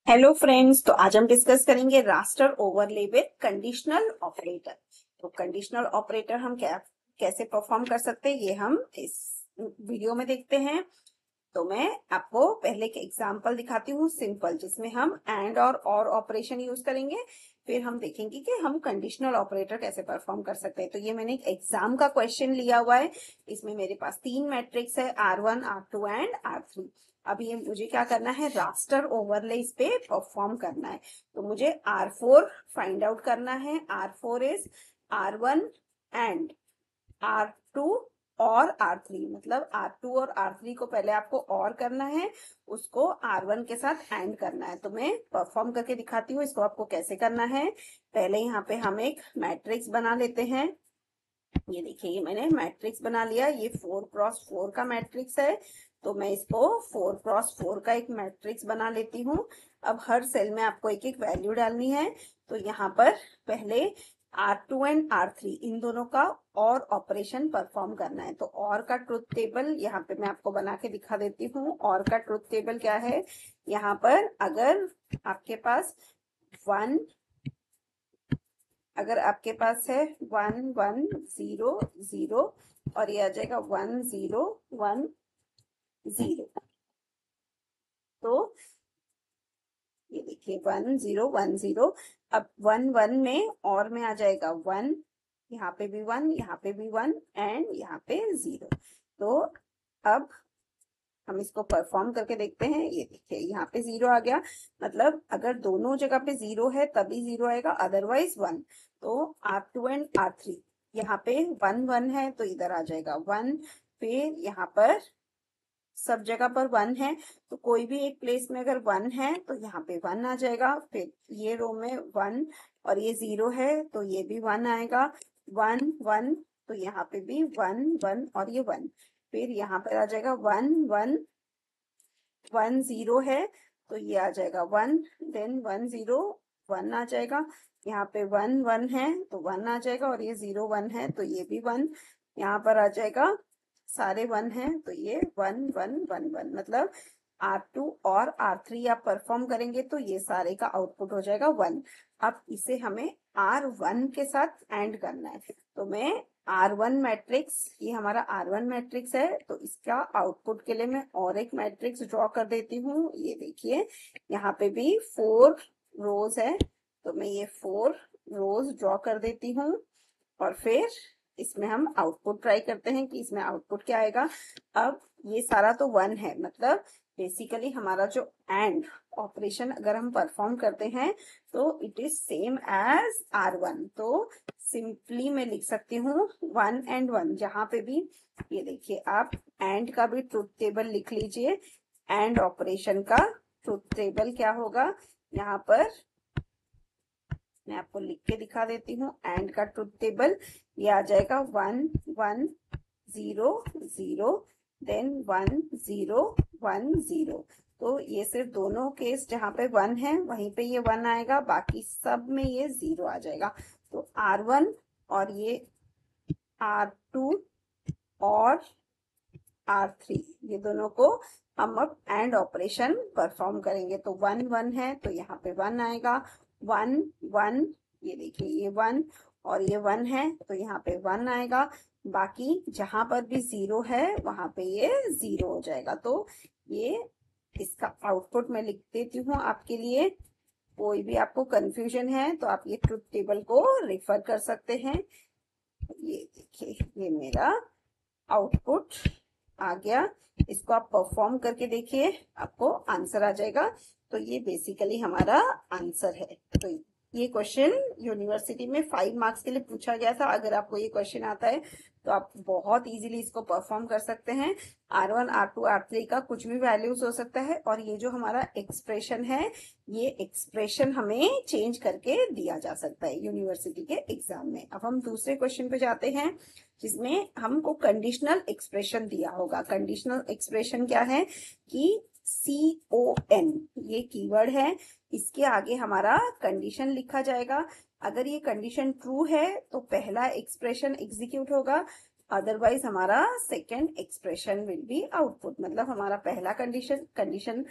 Hello friends, तो आज हम डिस्कस करेंगे raster overlay with conditional operator. तो कंडीशनल ऑपरेटर हम कैसे परफॉर्म कर सकते हैं ये हम इस वीडियो में देखते हैं। तो मैं आपको पहले एक एग्जांपल दिखाती हूँ सिंपल, जिसमें हम एंड और ऑपरेशन यूज करेंगे। फिर हम देखेंगे कि हम कंडीशनल ऑपरेटर कैसे परफॉर्म कर सकते हैं। तो ये मैंने एक एग्जाम का क्वेश्चन लिया हुआ है। इसमें मेरे पास 3 मैट्रिक्स है, R1, R2 एंड R3। अब ये मुझे क्या करना है, रास्टर ओवरले इस पे परफॉर्म करना है। तो मुझे R4 फाइंड आउट करना है। R4 is R1 and R2 और R3, मतलब R2 और R3 को पहले आपको और करना है, उसको R1 के साथ एंड करना है। तो मैं परफॉर्म करके दिखाती हूँ इसको आपको कैसे करना है। पहले यहाँ पे हम एक मैट्रिक्स बना लेते हैं। ये देखिए, ये मैंने मैट्रिक्स बना लिया। ये 4x4 का मैट्रिक्स है। तो मैं इसको 4x4 का एक मैट्रिक्स बना लेती हूँ। अब हर सेल में आपको एक एक वैल्यू डालनी है। तो यहाँ पर पहले R2 एंड R3 इन दोनों का और ऑपरेशन परफॉर्म करना है। तो और का ट्रुथ टेबल यहाँ पे मैं आपको बना के दिखा देती हूँ। और का ट्रुथ टेबल क्या है, यहाँ पर अगर आपके पास 1, अगर आपके पास है 1 1 0 0 और ये आ जाएगा 1 0 1 0। तो ये देखिए 1 0 1 0। अब 1 1 में और में आ जाएगा 1, यहाँ पे भी 1, यहाँ पे भी 1 एंड यहाँ पे 0। तो अब हम इसको परफॉर्म करके देखते हैं। ये देखिए यहाँ पे 0 आ गया, मतलब अगर दोनों जगह पे 0 है तभी 0 आएगा, अदरवाइज 1। तो R2 एंड R3 यहाँ पे 1 1 है तो इधर आ जाएगा 1। फिर यहाँ पर सब जगह पर 1 है, तो कोई भी एक प्लेस में अगर 1 है तो यहाँ पे 1 आ जाएगा। फिर ये रो में 1 और ये 0 है तो ये भी 1 आएगा। 1 1 तो यहाँ पे भी 1 1 और ये 1। फिर यहाँ पर आ जाएगा 1 1 1 0 है तो ये आ जाएगा 1, देन 1 0 1 आ जाएगा। यहाँ पे 1 1 है तो 1 आ जाएगा और ये 0 1 है तो ये भी 1 यहाँ पर आ जाएगा। सारे 1 हैं तो ये 1 1 1 1, मतलब R2 और R3 आप परफॉर्म करेंगे तो ये सारे का आउटपुट हो जाएगा 1। अब इसे हमें R1 के साथ एंड करना है। तो मैं R1 मैट्रिक्स, ये हमारा R1 मैट्रिक्स है, तो इसका आउटपुट के लिए मैं और एक मैट्रिक्स ड्रॉ कर देती हूँ। ये देखिए यहाँ पे भी 4 रोज है तो मैं ये 4 रोज ड्रॉ कर देती हूँ। और फिर इसमें हम आउटपुट ट्राई करते हैं कि इसमें आउटपुट क्या आएगा। अब ये सारा तो 1 है, मतलब बेसिकली हमारा जो एंड ऑपरेशन अगर हम परफॉर्म करते हैं तो it is same as R1। तो सिंपली मैं लिख सकती हूँ 1 एंड 1 जहां पे भी। ये देखिए आप एंड का भी ट्रुथ टेबल लिख लीजिए। एंड ऑपरेशन का ट्रुथ टेबल क्या होगा, यहाँ पर मैं आपको लिख के दिखा देती हूँ। एंड का ट्रुथ टेबल ये आ जाएगा 1 1 0 0, देन 1 0 1 0। तो ये सिर्फ दोनों केस जहां पे 1 है वहीं पे ये 1 आएगा, बाकी सब में ये 0 आ जाएगा। तो R1 और ये R2 और R3 ये दोनों को हम अब एंड ऑपरेशन परफॉर्म करेंगे। तो 1 1 है तो यहाँ पे 1 आएगा। 1 1, ये देखिए ये 1 और ये 1 है तो यहाँ पे 1 आएगा। बाकी जहां पर भी 0 है वहां पे ये 0 हो जाएगा। तो ये इसका आउटपुट मैं लिख देती हूँ आपके लिए। कोई भी आपको कंफ्यूजन है तो आप ये ट्रुथ टेबल को रेफर कर सकते हैं। ये देखिए ये मेरा आउटपुट आ गया। इसको आप परफॉर्म करके देखिए, आपको आंसर आ जाएगा। तो ये बेसिकली हमारा आंसर है। तो ये क्वेश्चन यूनिवर्सिटी में 5 मार्क्स के लिए पूछा गया था। अगर आपको ये क्वेश्चन आता है तो आप बहुत इजीली इसको परफॉर्म कर सकते हैं। R1 R2 R3 का कुछ भी वैल्यूज हो सकता है और ये जो हमारा एक्सप्रेशन है, ये एक्सप्रेशन हमें चेंज करके दिया जा सकता है यूनिवर्सिटी के एग्जाम में। अब हम दूसरे क्वेश्चन पे जाते हैं, जिसमें हमको कंडीशनल एक्सप्रेशन दिया होगा। कंडीशनल एक्सप्रेशन क्या है कि CON ये कीवर्ड है, इसके आगे हमारा कंडीशन लिखा जाएगा। अगर ये कंडीशन ट्रू है तो पहला एक्सप्रेशन एग्जीक्यूट होगा, अदरवाइज हमारा second expression will be output. मतलब हमारा पहला कंडीशन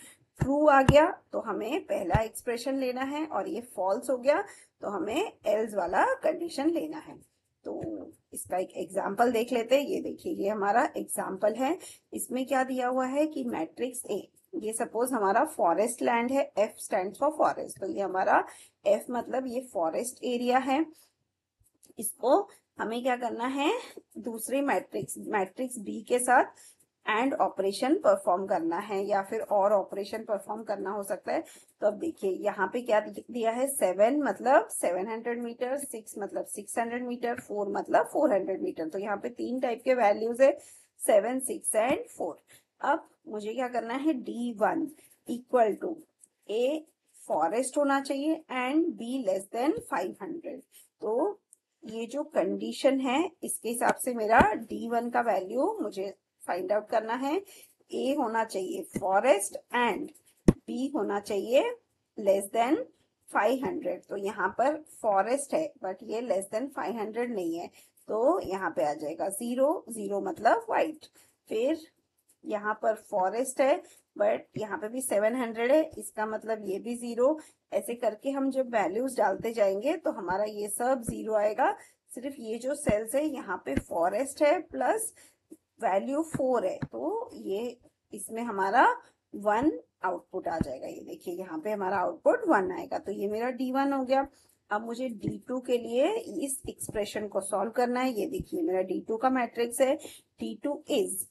ट्रू आ गया तो हमें पहला एक्सप्रेशन लेना है, और ये फॉल्स हो गया तो हमें एल्स वाला कंडीशन लेना है। तो इसका एक एग्जाम्पल देख लेते हैं। ये देखिए, ये हमारा एग्जाम्पल है। इसमें क्या दिया हुआ है कि मैट्रिक्स ए, ये सपोज हमारा फॉरेस्ट लैंड है, एफ स्टैंड्स फॉर फॉरेस्ट, तो ये हमारा एफ मतलब ये फॉरेस्ट एरिया है। इसको हमें क्या करना है, दूसरे मैट्रिक्स बी के साथ एंड ऑपरेशन परफॉर्म करना है, या फिर और ऑपरेशन परफॉर्म करना हो सकता है। तो अब देखिए यहाँ पे क्या दिया है, 7 मतलब 700 मीटर, 6 मतलब 600 मीटर, 4 मतलब 400 मीटर। तो यहाँ पे 3 टाइप के वैल्यूज है, 7, 6 एंड 4। अब मुझे क्या करना है, D1 equal to a forest होना चाहिए एंड बी लेस देन 500। तो ये जो कंडीशन है इसके हिसाब से मेरा D1 का वैल्यू मुझे फाइंड आउट करना है। ए होना चाहिए फॉरेस्ट एंड बी होना चाहिए लेस देन 500। तो यहाँ पर फॉरेस्ट है बट ये लेस देन 500 नहीं है, तो यहाँ पे आ जाएगा 0, 0 मतलब व्हाइट। फिर यहाँ पर फॉरेस्ट है बट यहाँ पे भी 700 है, इसका मतलब ये भी 0। ऐसे करके हम जब वैल्यूज डालते जाएंगे तो हमारा ये सब 0 आएगा। सिर्फ ये जो सेल्स है यहाँ पे फॉरेस्ट है प्लस वैल्यू 4 है, तो ये इसमें हमारा 1 आउटपुट आ जाएगा। ये देखिए यहाँ पे हमारा आउटपुट 1 आएगा, तो ये मेरा D1 हो गया। अब मुझे D2 के लिए इस एक्सप्रेशन को सॉल्व करना है। ये देखिए मेरा D2 का मैट्रिक्स है। D2 इज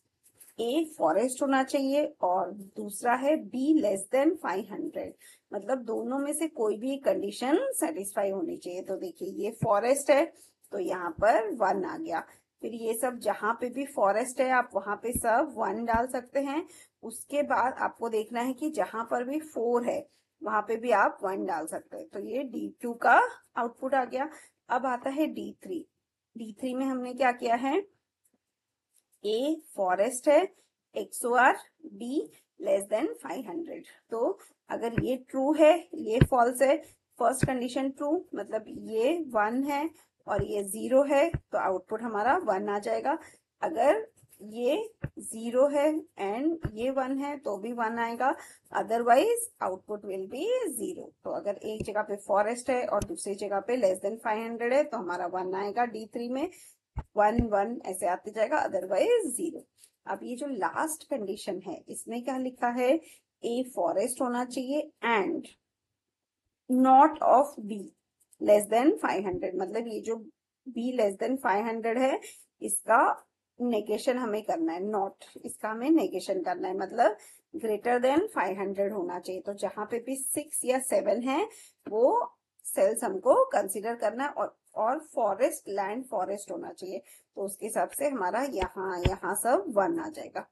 ए फॉरेस्ट होना चाहिए और दूसरा है बी लेस देन 500। मतलब दोनों में से कोई भी कंडीशन सेटिस्फाई होनी चाहिए। तो देखिए ये फॉरेस्ट है तो यहाँ पर 1 आ गया। फिर ये सब जहां पे भी फॉरेस्ट है आप वहां पे सब 1 डाल सकते हैं। उसके बाद आपको देखना है कि जहां पर भी 4 है वहां पे भी आप 1 डाल सकते हैं। तो ये D2 का आउटपुट आ गया। अब आता है D3। D3 में हमने क्या किया है, ए फॉरेस्ट है, XOR बी लेस देन 500। तो अगर ये ट्रू है ये फॉल्स है, फर्स्ट कंडीशन ट्रू मतलब ये 1 है और ये 0 है तो आउटपुट हमारा 1 आ जाएगा। अगर ये 0 है एंड ये 1 है तो भी 1 आएगा, अदरवाइज आउटपुट विल बी 0। तो अगर एक जगह पे फॉरेस्ट है और दूसरी जगह पे लेस देन 500 है तो हमारा 1 आएगा D3 में, 1 1 ऐसे आते जाएगा, अदरवाइज 0। अब ये जो लास्ट कंडीशन है इसमें क्या लिखा है, ए फॉरेस्ट होना चाहिए and not of be less than 500। मतलब ये जो बी लेस देन 500 है इसका नेगेशन हमें करना है, नॉट इसका हमें नेगेशन करना है, मतलब ग्रेटर देन 500 होना चाहिए। तो जहां पे भी 6 या 7 है वो सेल्स हमको कंसिडर करना है, और फॉरेस्ट लैंड फॉरेस्ट होना चाहिए। तो उसके हिसाब से हमारा यहाँ सब 1 आ जाएगा।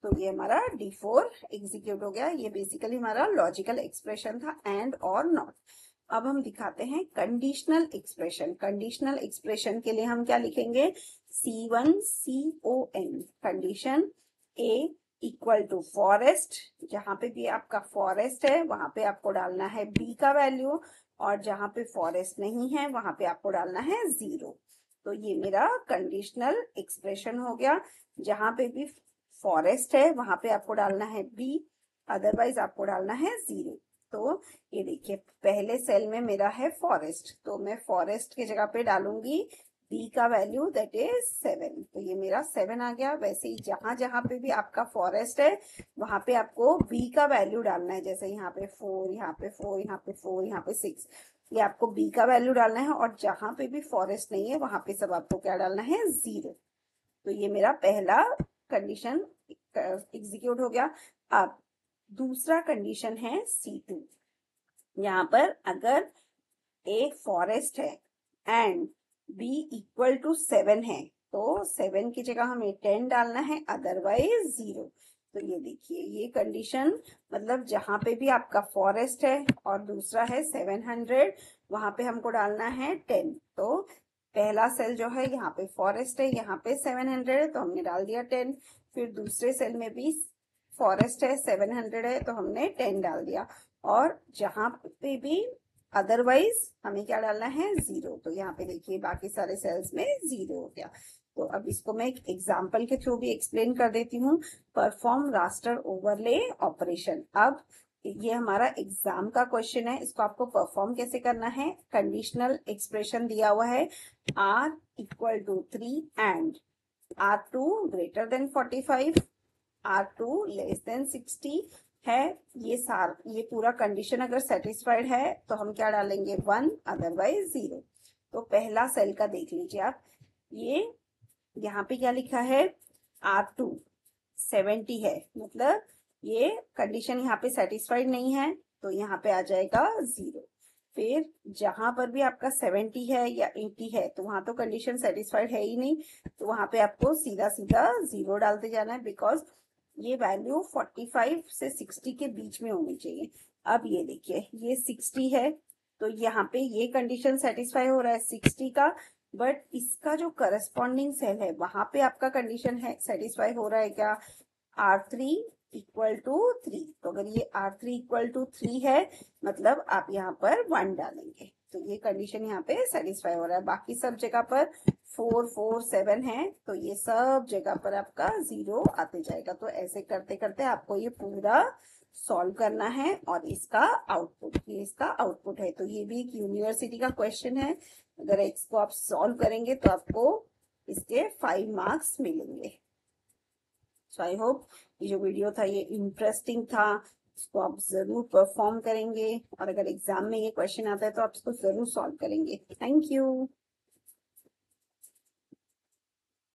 तो ये हमारा D4 एग्जीक्यूट हो गया। ये बेसिकली हमारा लॉजिकल एक्सप्रेशन था, एंड और नॉट। अब हम दिखाते हैं कंडीशनल एक्सप्रेशन। कंडीशनल एक्सप्रेशन के लिए हम क्या लिखेंगे, C1 CON condition A equal to forest, जहां पे भी आपका फॉरेस्ट है वहां पे आपको डालना है B का वैल्यू, और जहां पे फॉरेस्ट नहीं है वहां पे आपको डालना है 0। तो ये मेरा कंडीशनल एक्सप्रेशन हो गया। जहां पे भी फॉरेस्ट है वहां पे आपको डालना है B, अदरवाइज आपको डालना है 0। तो ये देखिए पहले सेल में मेरा है फॉरेस्ट, तो मैं फॉरेस्ट की जगह पे डालूंगी B का वैल्यू दैट इज 7। तो ये मेरा 7 आ गया। वैसे ही जहां जहां पे भी आपका फॉरेस्ट है वहां पे आपको B का वैल्यू डालना है। जैसे यहाँ पे 4, यहाँ पे 4, यहाँ पे 4, यहाँ पे 6, ये आपको B का वैल्यू डालना है। और जहां पे भी फॉरेस्ट नहीं है वहां पे सब आपको क्या डालना है, 0। तो ये मेरा पहला कंडीशन एग्जीक्यूट हो गया। अब दूसरा कंडीशन है C2। यहाँ पर अगर ए फॉरेस्ट है एंड B इक्वल टू 7 है तो 7 की जगह हमें 10 डालना है, अदरवाइज 0। तो ये देखिए ये कंडीशन मतलब जहां पे भी आपका फॉरेस्ट है और दूसरा है 700 वहां पे हमको डालना है 10। तो पहला सेल जो है यहाँ पे फॉरेस्ट है, यहाँ पे 700 है तो हमने डाल दिया 10। फिर दूसरे सेल में भी फॉरेस्ट है 700 है तो हमने 10 डाल दिया, और जहां पे भी अदरवाइज हमें क्या डालना है, 0। तो यहाँ पे देखिए बाकी सारे सेल्स में 0 हो गया। तो अब इसको मैं एक एग्जाम्पल के थ्रू भी एक्सप्लेन कर देती हूँ। Perform raster overlay operation. अब ये हमारा एग्जाम का क्वेश्चन है, इसको आपको परफॉर्म कैसे करना है। कंडीशनल एक्सप्रेशन दिया हुआ है r equal to 3 and r2 greater than 45, r2 less than 60 है। ये पूरा कंडीशन अगर सेटिस्फाइड है तो हम क्या डालेंगे 1, अदरवाइज 0। तो पहला सेल का देख लीजिए आप, ये यहाँ पे क्या लिखा है r2 70 है, मतलब ये कंडीशन यहाँ पे सेटिस्फाइड नहीं है, तो यहाँ पे आ जाएगा 0। फिर जहां पर भी आपका 70 है या 80 है तो वहां तो कंडीशन सेटिस्फाइड है ही नहीं, तो वहां पे आपको सीधा सीधा 0 डालते जाना है, बिकॉज ये वैल्यू 45 से 60 के बीच में होनी चाहिए। अब ये देखिए ये 60 है, तो यहाँ पे ये कंडीशन सेटिस्फाई हो रहा है 60 का, बट इसका जो करस्पॉन्डिंग सेल है वहां पे आपका कंडीशन है सेटिस्फाई हो रहा है क्या, R3 इक्वल टू 3। तो अगर ये R3 इक्वल टू 3 है मतलब आप यहाँ पर 1 डालेंगे, तो ये कंडीशन यहाँ पे सेटिस्फाई हो रहा है। बाकी सब जगह पर 4, 4, 7 है, तो ये सब जगह पर आपका 0 आते जाएगा। तो ऐसे करते करते आपको ये पूरा सॉल्व करना है, और इसका आउटपुट, ये इसका आउटपुट है। तो ये भी एक यूनिवर्सिटी का क्वेश्चन है, अगर इसको आप सॉल्व करेंगे तो आपको इसके 5 मार्क्स मिलेंगे। सो आई होप ये जो वीडियो था ये इंटरेस्टिंग था, इसको आप जरूर परफॉर्म करेंगे, और अगर एग्जाम में ये क्वेश्चन आता है तो आप इसको जरूर सॉल्व करेंगे। Thank you.